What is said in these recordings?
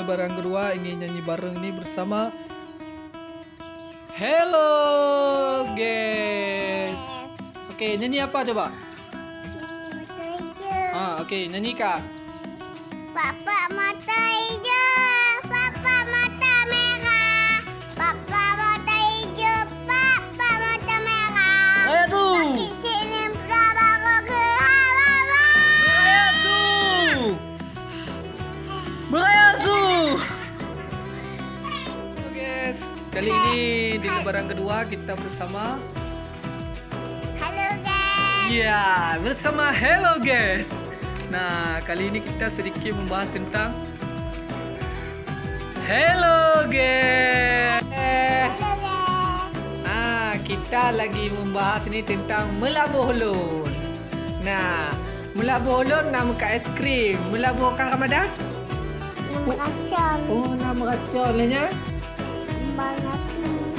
lebaran kedua ini nyanyi bareng nih bersama Hello guys. Oke, nyanyi apa coba? Oke, nyanyi Kak. Papa mata hijau, papa mata merah, papa mata hijau, papa mata merah. Ayo tuh. Tapi sini baru ke hawa. Beraya tuh. Beraya tuh. Oke guys, kali ini di lebaran kedua kita bersama Halo guys. Iya, bersama Hello guys. Nah, kali ini kita sedikit membahas tentang Hello guys. Halo guys. Kita lagi membahas ini tentang melabuh ulun. Nah, melabuh ulun nama kat es krim. Melabuh kan Ramadan? Nama Rasyal. Oh, nama Rasul lainnya? Banyak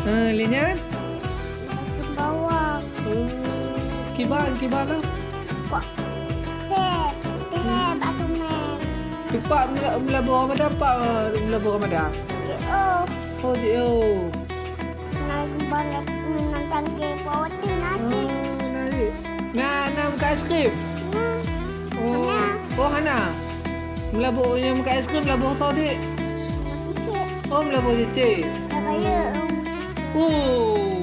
Lainnya? macam bawang. Kibar lah. Kok? Batu men. Cepat melabuh Ramadan, pak melabuh Ramadan. Oh, Oh, oh. nak banyak menantang ke poti nanti. Nari. Nah, nama kat es krim. Oh, Hana. Melabuh yang kat es krim melabuh tau dik. Nanti cik. Oh, melabuh cicit. Dah bayar. Oh.